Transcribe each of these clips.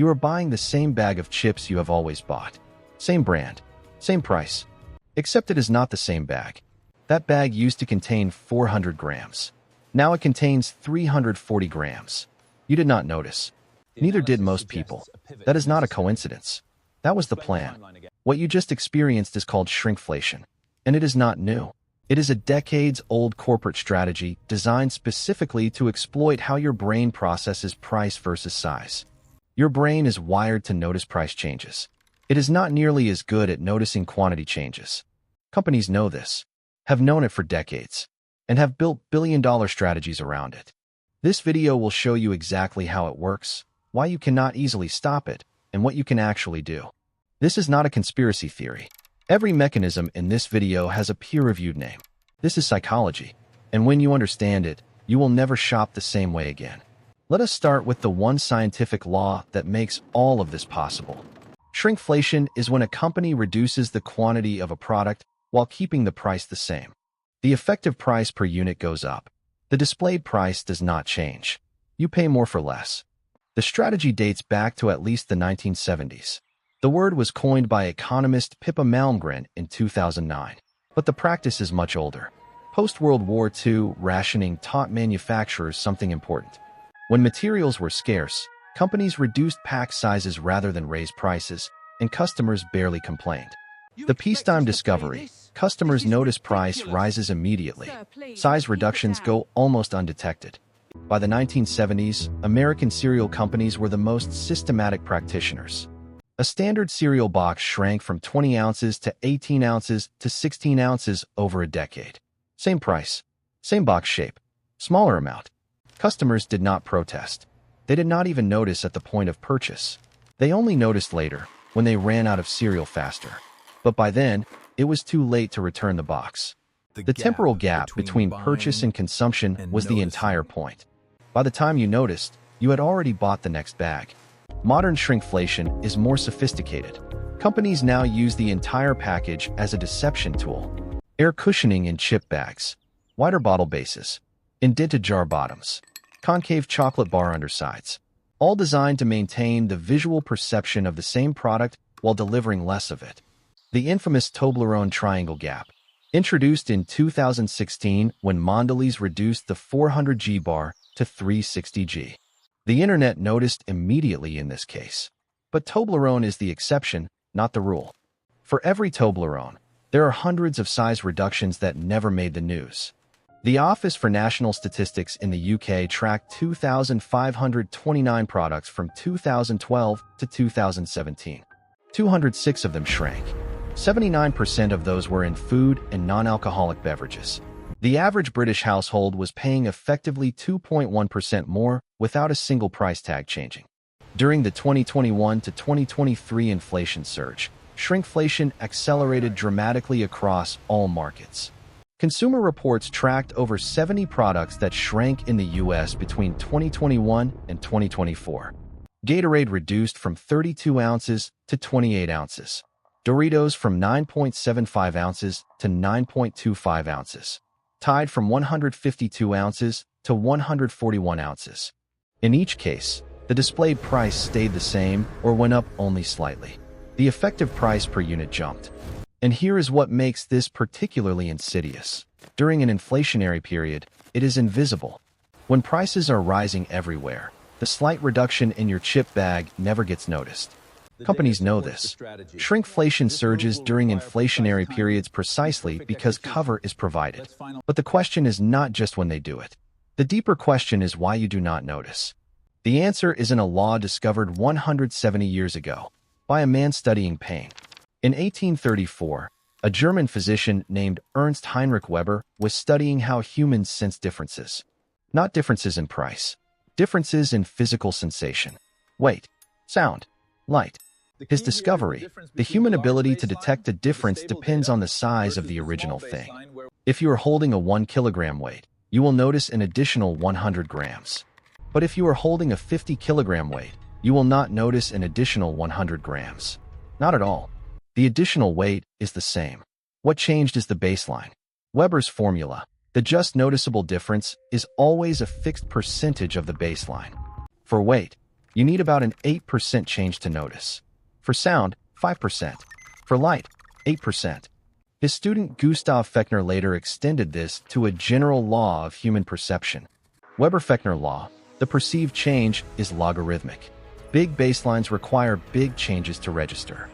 You are buying the same bag of chips you have always bought. Same brand, same price. Except it is not the same bag. That bag used to contain 400 grams. Now it contains 340 grams. You did not notice. Neither did most people. That is not a coincidence. That was the plan. What you just experienced is called shrinkflation, and it is not new. It is a decades-old corporate strategy designed specifically to exploit how your brain processes price versus size. Your brain is wired to notice price changes. It is not nearly as good at noticing quantity changes. Companies know this, have known it for decades, and have built billion-dollar strategies around it. This video will show you exactly how it works, why you cannot easily stop it, and what you can actually do. This is not a conspiracy theory. Every mechanism in this video has a peer-reviewed name. This is psychology, and when you understand it, you will never shop the same way again. Let us start with the one scientific law that makes all of this possible. Shrinkflation is when a company reduces the quantity of a product while keeping the price the same. The effective price per unit goes up. The displayed price does not change. You pay more for less. The strategy dates back to at least the 1970s. The word was coined by economist Pippa Malmgren in 2009, but the practice is much older. Post-World War II, rationing taught manufacturers something important. When materials were scarce, companies reduced pack sizes rather than raise prices, and customers barely complained. The peacetime discovery, customers notice price rises immediately. Size reductions go almost undetected. By the 1970s, American cereal companies were the most systematic practitioners. A standard cereal box shrank from 20 ounces to 18 ounces to 16 ounces over a decade. Same price, same box shape, smaller amount. Customers did not protest. They did not even notice at the point of purchase. They only noticed later, when they ran out of cereal faster. But by then, it was too late to return the box. The temporal gap between purchase and consumption was the entire point. By the time you noticed, you had already bought the next bag. Modern shrinkflation is more sophisticated. Companies now use the entire package as a deception tool. Air cushioning in chip bags, wider bottle bases, indented jar bottoms, concave chocolate bar undersides, all designed to maintain the visual perception of the same product while delivering less of it. The infamous Toblerone triangle gap, introduced in 2016 when Mondelez reduced the 400G bar to 360G. The internet noticed immediately in this case. But Toblerone is the exception, not the rule. For every Toblerone, there are hundreds of size reductions that never made the news. The Office for National Statistics in the UK tracked 2,529 products from 2012 to 2017. 206 of them shrank. 79% of those were in food and non-alcoholic beverages. The average British household was paying effectively 2.1% more without a single price tag changing. During the 2021 to 2023 inflation surge, shrinkflation accelerated dramatically across all markets. Consumer Reports tracked over 70 products that shrank in the U.S. between 2021 and 2024. Gatorade reduced from 32 ounces to 28 ounces. Doritos from 9.75 ounces to 9.25 ounces. Tide from 152 ounces to 141 ounces. In each case, the displayed price stayed the same or went up only slightly. The effective price per unit jumped. And here is what makes this particularly insidious. During an inflationary period, it is invisible. When prices are rising everywhere, the slight reduction in your chip bag never gets noticed. Companies know this. Shrinkflation surges during inflationary periods precisely because cover is provided. But the question is not just when they do it. The deeper question is why you do not notice. The answer is in a law discovered 170 years ago by a man studying pain. In 1834, a German physician named Ernst Heinrich Weber was studying how humans sense differences. Not differences in price, differences in physical sensation, weight, sound, light. His discovery, the human ability to detect a difference, depends on the size of the original thing. If you are holding a 1 kilogram weight, you will notice an additional 100 grams. But if you are holding a 50 kilogram weight, you will not notice an additional 100 grams. Not at all. The additional weight is the same. What changed is the baseline. Weber's formula, the just noticeable difference, is always a fixed percentage of the baseline. For weight, You need about an 8% change to notice. For sound, 5%. For light, 8%. His student Gustav Fechner later extended this to a general law of human perception. Weber-Fechner law, the perceived change is logarithmic. Big baselines require big changes to register.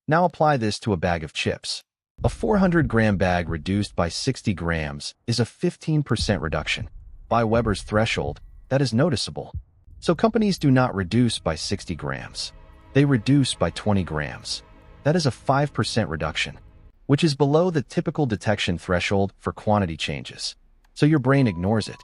Now apply this to a bag of chips. A 400-gram bag reduced by 60 grams is a 15% reduction. By Weber's threshold, that is noticeable. So companies do not reduce by 60 grams. They reduce by 20 grams. That is a 5% reduction, which is below the typical detection threshold for quantity changes. So your brain ignores it.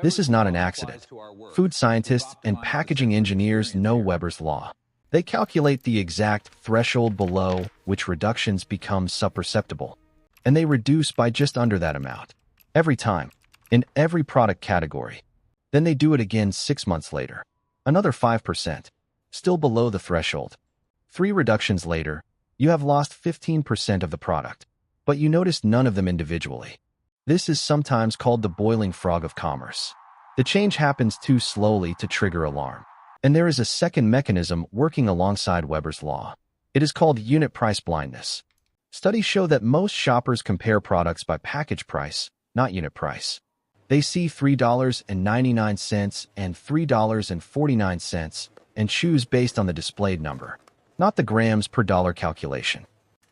This is not an accident. Food scientists and packaging engineers know Weber's law. They calculate the exact threshold below which reductions become subperceptible, and they reduce by just under that amount. Every time, in every product category. Then they do it again 6 months later. Another 5%, still below the threshold. 3 reductions later, you have lost 15% of the product, but you noticed none of them individually. This is sometimes called the boiling frog of commerce. The change happens too slowly to trigger alarm. And there is a second mechanism working alongside Weber's law. It is called unit price blindness. Studies show that most shoppers compare products by package price, not unit price. They see $3.99 and $3.49 and choose based on the displayed number, not the grams per dollar calculation.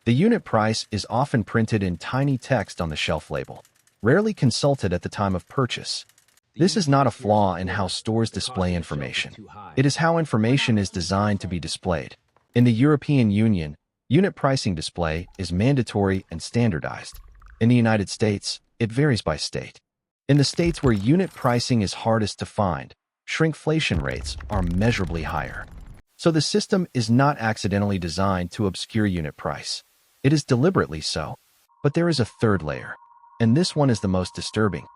The unit price is often printed in tiny text on the shelf label, rarely consulted at the time of purchase. This is not a flaw in how stores display information. It is how information is designed to be displayed. In the European Union, unit pricing display is mandatory and standardized. In the United States, it varies by state. In the states where unit pricing is hardest to find, shrinkflation rates are measurably higher. So the system is not accidentally designed to obscure unit price. It is deliberately so. But there is a third layer, and this one is the most disturbing.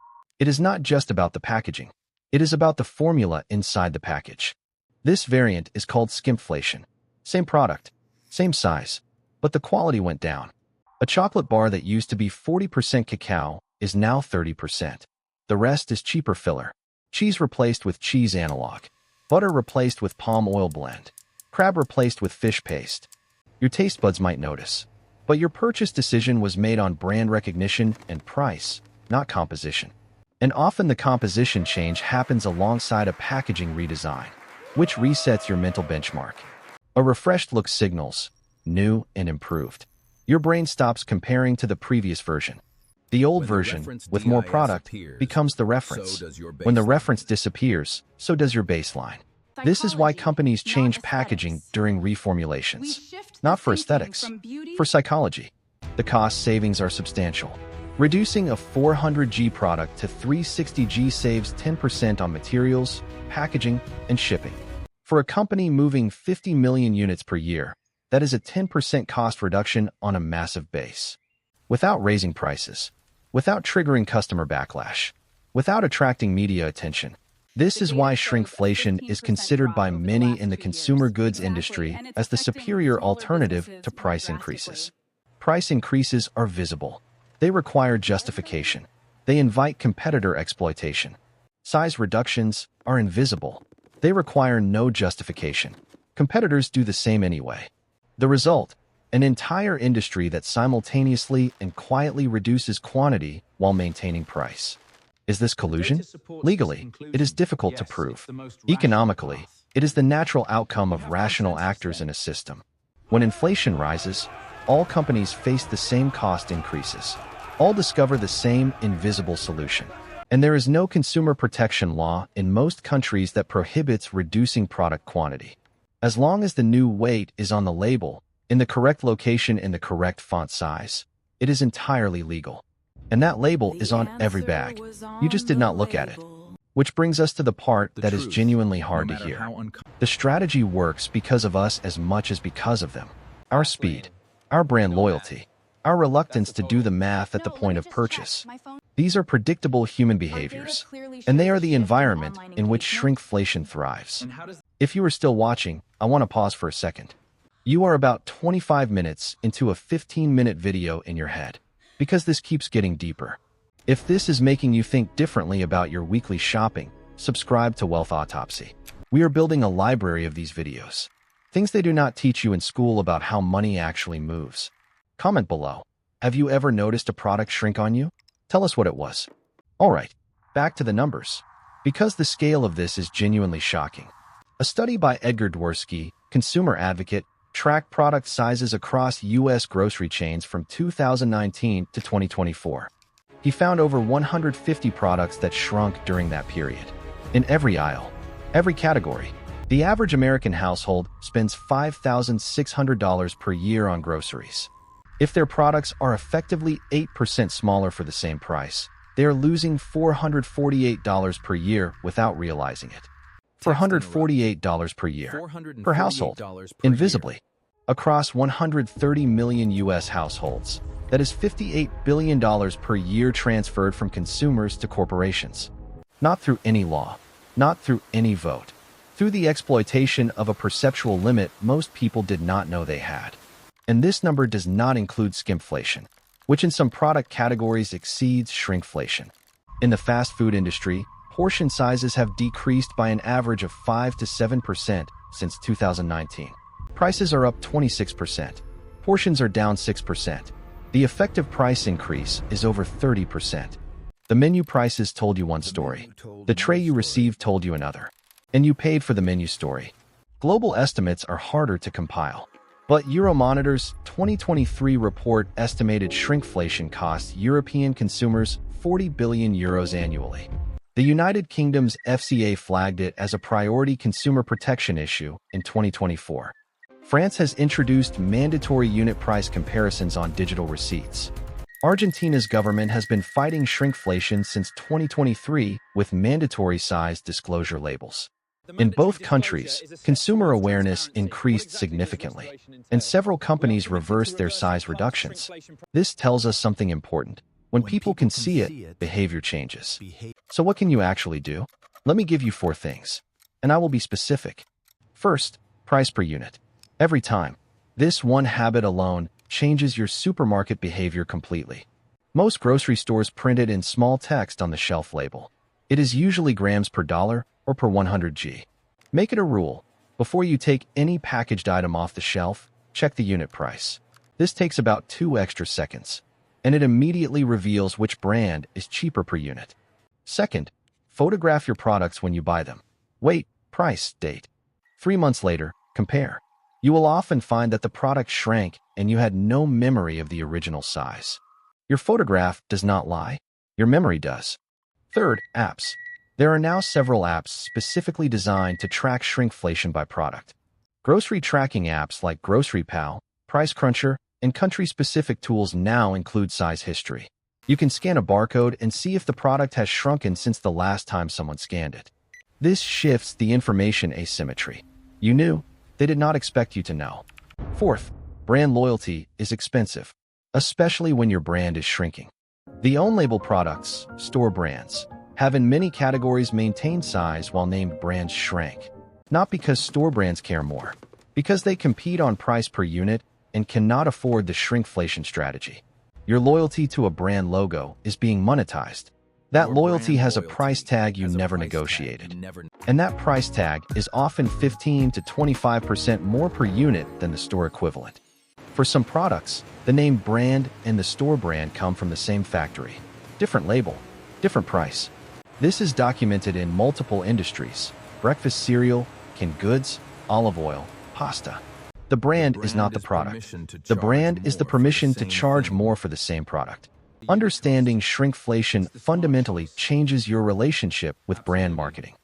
It is not just about the packaging. It is about the formula inside the package. This variant is called skimflation. Same product, same size, but the quality went down. A chocolate bar that used to be 40% cacao is now 30%. The rest is cheaper filler. Cheese replaced with cheese analog. Butter replaced with palm oil blend. Crab replaced with fish paste. Your taste buds might notice, but your purchase decision was made on brand recognition and price, not composition. And often the composition change happens alongside a packaging redesign, which resets your mental benchmark. A refreshed look signals, new and improved. Your brain stops comparing to the previous version. The old version, with more product, becomes the reference. When the reference disappears, so does your baseline. This is why companies change packaging during reformulations. Not for aesthetics, for psychology. The cost savings are substantial. Reducing a 400G product to 360G saves 10% on materials, packaging, and shipping. For a company moving 50 million units per year, that is a 10% cost reduction on a massive base. Without raising prices, without triggering customer backlash, without attracting media attention. This is why shrinkflation is considered by many in the consumer goods industry as the superior alternative to price increases. Price increases are visible. They require justification. They invite competitor exploitation. Size reductions are invisible. They require no justification. Competitors do the same anyway. The result, an entire industry that simultaneously and quietly reduces quantity while maintaining price. Is this collusion? Legally, it is difficult to prove. Economically, it is the natural outcome of rational actors in a system. When inflation rises, all companies face the same cost increases. All discover the same invisible solution. And there is no consumer protection law in most countries that prohibits reducing product quantity. As long as the new weight is on the label, in the correct location in the correct font size, it is entirely legal. And that label is on every bag. You just did not look at it. Which brings us to the part that is genuinely hard to hear. The strategy works because of us as much as because of them. Our speed, our brand loyalty, our reluctance to do the math at the point of purchase. These are predictable human behaviors, and they are the environment in which shrinkflation thrives. If you are still watching, I want to pause for a second. You are about 25 minutes into a 15-minute video in your head, because this keeps getting deeper. If this is making you think differently about your weekly shopping, subscribe to Wealth Autopsy. We are building a library of these videos. Things they do not teach you in school about how money actually moves. Comment below. Have you ever noticed a product shrink on you? Tell us what it was. Alright, back to the numbers. Because the scale of this is genuinely shocking. A study by Edgar Dworsky, consumer advocate, tracked product sizes across U.S. grocery chains from 2019 to 2024. He found over 150 products that shrunk during that period. In every aisle, every category, the average American household spends $5,600 per year on groceries. If their products are effectively 8% smaller for the same price, they are losing $448 per year without realizing it. $448 per year, per household, invisibly. Across 130 million U.S. households, that is $58 billion per year transferred from consumers to corporations. Not through any law, not through any vote. Through the exploitation of a perceptual limit most people did not know they had. And this number does not include skimpflation, which in some product categories exceeds shrinkflation. In the fast food industry, portion sizes have decreased by an average of 5 to 7% since 2019. Prices are up 26%. Portions are down 6%. The effective price increase is over 30%. The menu prices told you one story. The tray you received told you another. And you paid for the menu story. Global estimates are harder to compile. But Euromonitor's 2023 report estimated shrinkflation costs European consumers 40 billion euros annually. The United Kingdom's FCA flagged it as a priority consumer protection issue in 2024. France has introduced mandatory unit price comparisons on digital receipts. Argentina's government has been fighting shrinkflation since 2023 with mandatory size disclosure labels. In both countries, consumer awareness increased significantly, and several companies reversed their size reductions. This tells us something important. When people can see it, behavior changes. So what can you actually do? Let me give you 4 things, and I will be specific. First, price per unit. Every time. This one habit alone changes your supermarket behavior completely. Most grocery stores print it in small text on the shelf label. It is usually grams per dollar or per 100g. Make it a rule. Before you take any packaged item off the shelf, check the unit price. This takes about 2 extra seconds, and it immediately reveals which brand is cheaper per unit. Second, photograph your products when you buy them. Weight, price, date. 3 months later, compare. You will often find that the product shrank and you had no memory of the original size. Your photograph does not lie. Your memory does. Third, apps. There are now several apps specifically designed to track shrinkflation by product. Grocery tracking apps like GroceryPal, Price Cruncher, and country-specific tools now include size history. You can scan a barcode and see if the product has shrunken since the last time someone scanned it. This shifts the information asymmetry. You knew, they did not expect you to know. Fourth, brand loyalty is expensive, especially when your brand is shrinking. The own-label products, store brands, have in many categories maintained size while named brands shrank. Not because store brands care more, because they compete on price per unit and cannot afford the shrinkflation strategy. Your loyalty to a brand logo is being monetized. That loyalty has a price tag you never negotiated. And that price tag is often 15 to 25% more per unit than the store equivalent. For some products, the name brand and the store brand come from the same factory. Different label, different price. This is documented in multiple industries: breakfast cereal, canned goods, olive oil, pasta. The brand is not the product. The brand is the permission to charge more for the same product. Understanding shrinkflation fundamentally changes your relationship with brand marketing.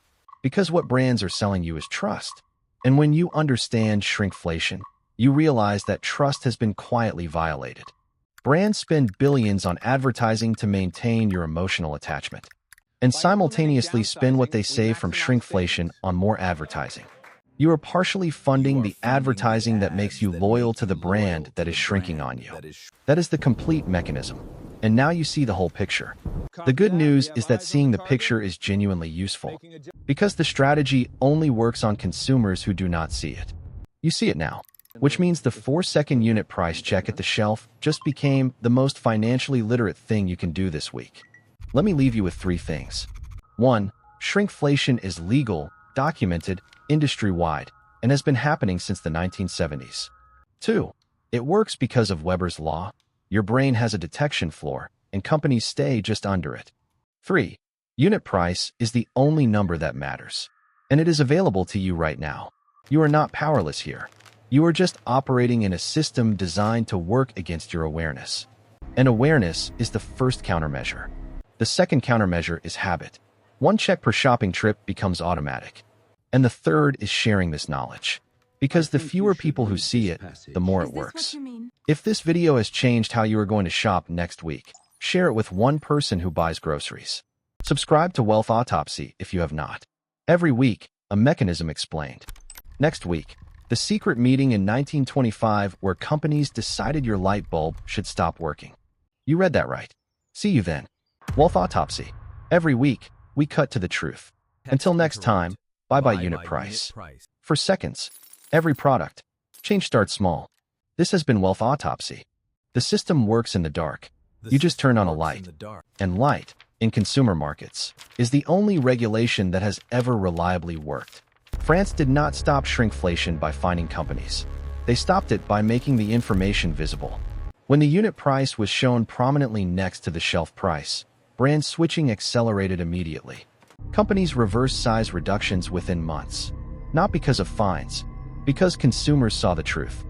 Because what brands are selling you is trust. And when you understand shrinkflation, you realize that trust has been quietly violated. Brands spend billions on advertising to maintain your emotional attachment, and simultaneously spend what they save from shrinkflation on more advertising. You are partially funding the advertising that makes you loyal to the brand that is shrinking on you. That is the complete mechanism. And now you see the whole picture. The good news is that seeing the picture is genuinely useful, because the strategy only works on consumers who do not see it. You see it now, which means the 4-second unit price check at the shelf just became the most financially literate thing you can do this week. Let me leave you with 3 things. 1. Shrinkflation is legal, documented, industry-wide, and has been happening since the 1970s. 2. It works because of Weber's law. Your brain has a detection floor, and companies stay just under it. 3. Unit price is the only number that matters, and it is available to you right now. You are not powerless here. You are just operating in a system designed to work against your awareness. And awareness is the first countermeasure. The second countermeasure is habit. One check per shopping trip becomes automatic. And the third is sharing this knowledge. Because the fewer people who see it, the more it works. If this video has changed how you are going to shop next week, share it with one person who buys groceries. Subscribe to Wealth Autopsy if you have not. Every week, a mechanism explained. Next week, the secret meeting in 1925 where companies decided your light bulb should stop working. You read that right. See you then. Wealth Autopsy. Every week, we cut to the truth. Until next time, bye-bye unit price. For seconds, every product. Change starts small. This has been Wealth Autopsy. The system works in the dark. You just turn on a light. And light, in consumer markets, is the only regulation that has ever reliably worked. France did not stop shrinkflation by fining companies. They stopped it by making the information visible. When the unit price was shown prominently next to the shelf price, brand switching accelerated immediately. Companies reversed size reductions within months. Not because of fines, because consumers saw the truth.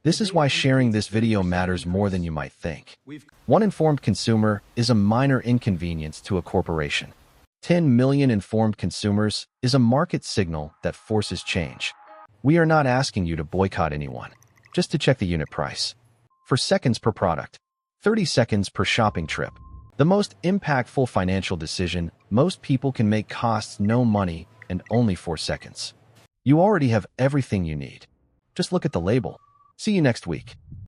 This is why sharing this video matters more than you might think. One informed consumer is a minor inconvenience to a corporation. 10 million informed consumers is a market signal that forces change. We are not asking you to boycott anyone, just to check the unit price. For seconds per product, 30 seconds per shopping trip. The most impactful financial decision most people can make costs no money and only 4 seconds. You already have everything you need. Just look at the label. See you next week.